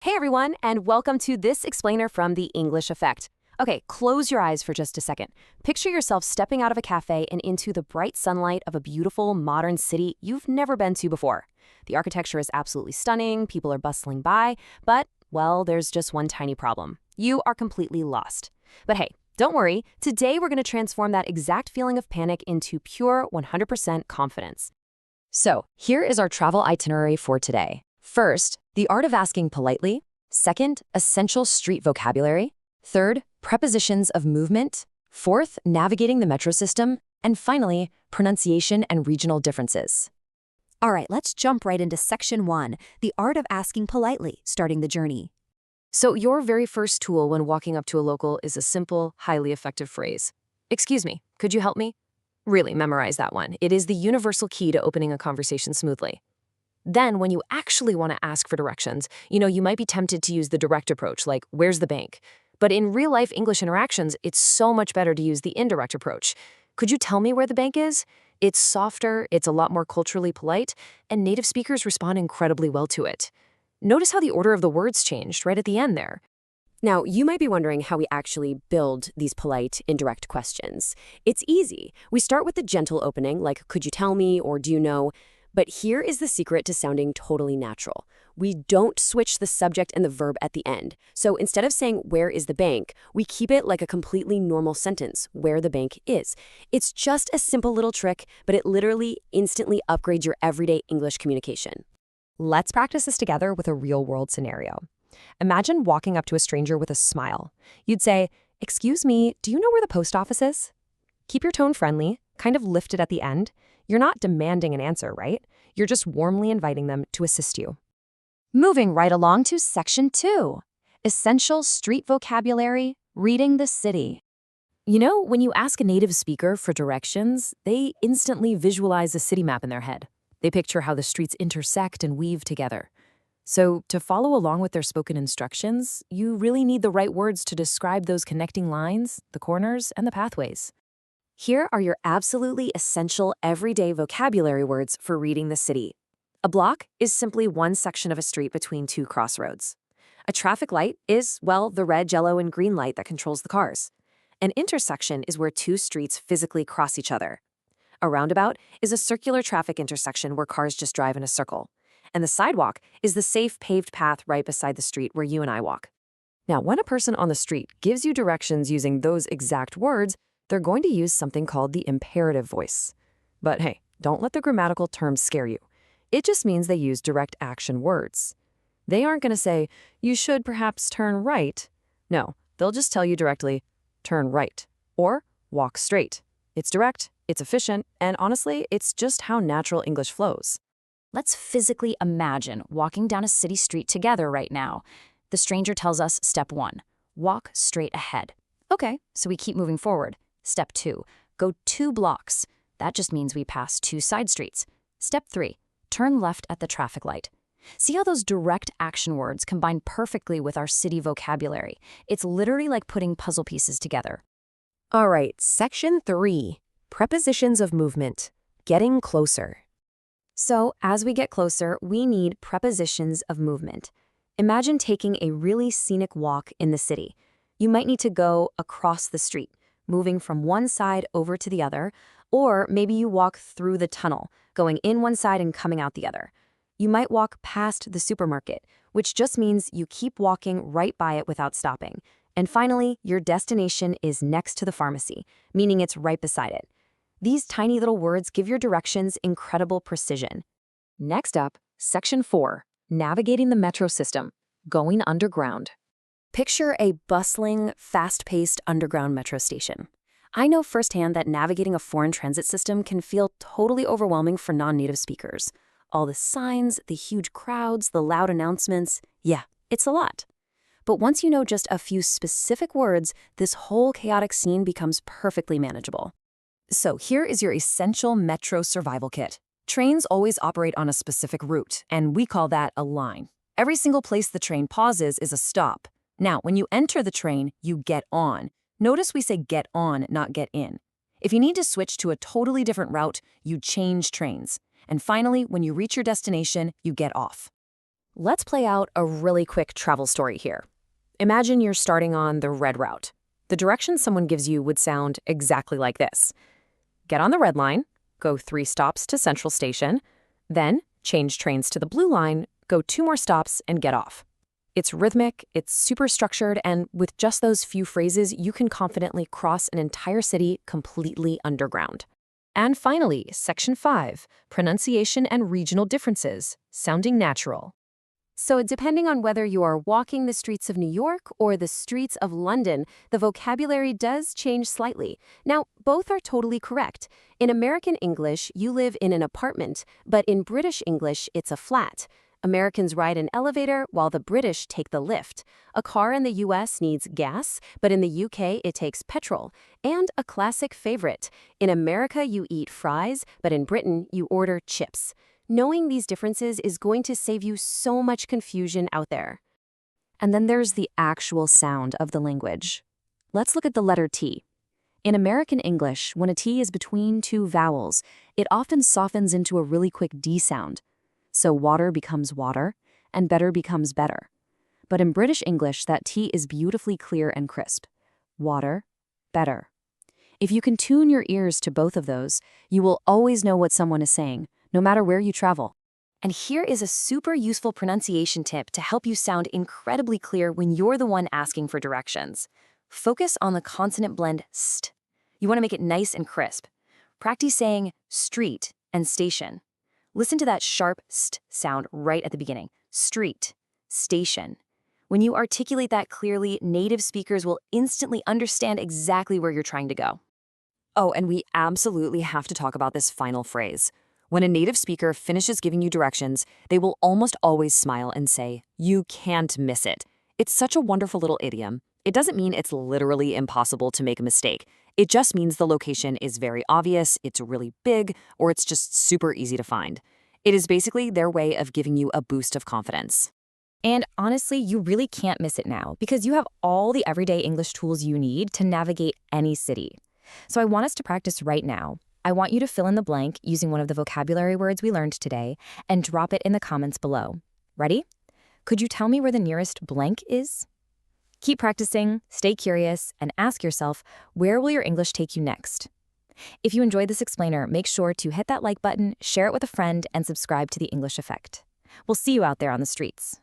Hey everyone, and welcome to this explainer from the English Effect. Okay, close your eyes for just a second. Picture yourself stepping out of a cafe and into the bright sunlight of a beautiful, modern city you've never been to before. The architecture is absolutely stunning, people are bustling by, but, well, there's just one tiny problem. You are completely lost. But hey, don't worry, today we're going to transform that exact feeling of panic into pure 100% confidence. So, here is our travel itinerary for today. First, the art of asking politely. Second, essential street vocabulary. Third, prepositions of movement. Fourth, navigating the metro system. And finally, pronunciation and regional differences. All right, let's jump right into section 1, the art of asking politely, starting the journey. So, your very first tool when walking up to a local is a simple, highly effective phrase. Excuse me, could you help me? Really memorize that one. It is the universal key to opening a conversation smoothly. Then, when you actually want to ask for directions, you might be tempted to use the direct approach, like, where's the bank? But in real-life English interactions, it's so much better to use the indirect approach. Could you tell me where the bank is? It's softer, it's a lot more culturally polite, and native speakers respond incredibly well to it. Notice how the order of the words changed right at the end there. Now, you might be wondering how we actually build these polite, indirect questions. It's easy. We start with the gentle opening, like, could you tell me, or do you know? But here is the secret to sounding totally natural. We don't switch the subject and the verb at the end. So instead of saying, where is the bank, we keep it like a completely normal sentence, where the bank is. It's just a simple little trick, but it literally instantly upgrades your everyday English communication. Let's practice this together with a real-world scenario. Imagine walking up to a stranger with a smile. You'd say, excuse me, do you know where the post office is? Keep your tone friendly, kind of lifted at the end. You're not demanding an answer, right? You're just warmly inviting them to assist you. Moving right along to section 2, essential street vocabulary, reading the city. When you ask a native speaker for directions, they instantly visualize a city map in their head. They picture how the streets intersect and weave together. So to follow along with their spoken instructions, you really need the right words to describe those connecting lines, the corners, and the pathways. Here are your absolutely essential everyday vocabulary words for reading the city. A block is simply one section of a street between two crossroads. A traffic light is, well, the red, yellow, and green light that controls the cars. An intersection is where two streets physically cross each other. A roundabout is a circular traffic intersection where cars just drive in a circle. And the sidewalk is the safe paved path right beside the street where you and I walk. Now, when a person on the street gives you directions using those exact words, they're going to use something called the imperative voice. But hey, don't let the grammatical terms scare you. It just means they use direct action words. They aren't going to say, you should perhaps turn right. No, they'll just tell you directly, turn right, or walk straight. It's direct, it's efficient, and honestly, it's just how natural English flows. Let's physically imagine walking down a city street together right now. The stranger tells us step 1, walk straight ahead. Okay, so we keep moving forward. Step 2, go 2 blocks. That just means we pass 2 side streets. Step 3, turn left at the traffic light. See how those direct action words combine perfectly with our city vocabulary? It's literally like putting puzzle pieces together. All right, section 3, prepositions of movement, getting closer. So as we get closer, we need prepositions of movement. Imagine taking a really scenic walk in the city. You might need to go across the street, moving from one side over to the other, or maybe you walk through the tunnel, going in one side and coming out the other. You might walk past the supermarket, which just means you keep walking right by it without stopping. And finally, your destination is next to the pharmacy, meaning it's right beside it. These tiny little words give your directions incredible precision. Next up, section 4, navigating the metro system, going underground. Picture a bustling, fast-paced underground metro station. I know firsthand that navigating a foreign transit system can feel totally overwhelming for non-native speakers. All the signs, the huge crowds, the loud announcements, yeah, it's a lot. But once you know just a few specific words, this whole chaotic scene becomes perfectly manageable. So here is your essential metro survival kit. Trains always operate on a specific route, and we call that a line. Every single place the train pauses is a stop. Now, when you enter the train, you get on. Notice we say get on, not get in. If you need to switch to a totally different route, you change trains. And finally, when you reach your destination, you get off. Let's play out a really quick travel story here. Imagine you're starting on the red route. The directions someone gives you would sound exactly like this. Get on the red line, go 3 stops to Central Station, then change trains to the blue line, go 2 more stops, and get off. It's rhythmic, it's super structured, and with just those few phrases, you can confidently cross an entire city completely underground. And finally, Section 5, Pronunciation and Regional Differences, sounding natural. So depending on whether you are walking the streets of New York or the streets of London, the vocabulary does change slightly. Now, both are totally correct. In American English, you live in an apartment, but in British English, it's a flat. Americans ride an elevator while the British take the lift. A car in the US needs gas, but in the UK it takes petrol. And a classic favorite, in America you eat fries, but in Britain you order chips. Knowing these differences is going to save you so much confusion out there. And then there's the actual sound of the language. Let's look at the letter T. In American English, when a T is between 2 vowels, it often softens into a really quick D sound. So water becomes water, and better becomes better. But in British English, that T is beautifully clear and crisp. Water, better. If you can tune your ears to both of those, you will always know what someone is saying, no matter where you travel. And here is a super useful pronunciation tip to help you sound incredibly clear when you're the one asking for directions. Focus on the consonant blend st. You want to make it nice and crisp. Practice saying street and station. Listen to that sharp st sound right at the beginning. Street, station. When you articulate that clearly, native speakers will instantly understand exactly where you're trying to go. Oh, and we absolutely have to talk about this final phrase. When a native speaker finishes giving you directions, they will almost always smile and say, "You can't miss it." It's such a wonderful little idiom. It doesn't mean it's literally impossible to make a mistake. It just means the location is very obvious, it's really big, or it's just super easy to find. It is basically their way of giving you a boost of confidence. And honestly, you really can't miss it now because you have all the everyday English tools you need to navigate any city. So I want us to practice right now. I want you to fill in the blank using one of the vocabulary words we learned today and drop it in the comments below. Ready? Could you tell me where the nearest blank is? Keep practicing, stay curious, and ask yourself, where will your English take you next? If you enjoyed this explainer, make sure to hit that like button, share it with a friend, and subscribe to The English Effect. We'll see you out there on the streets.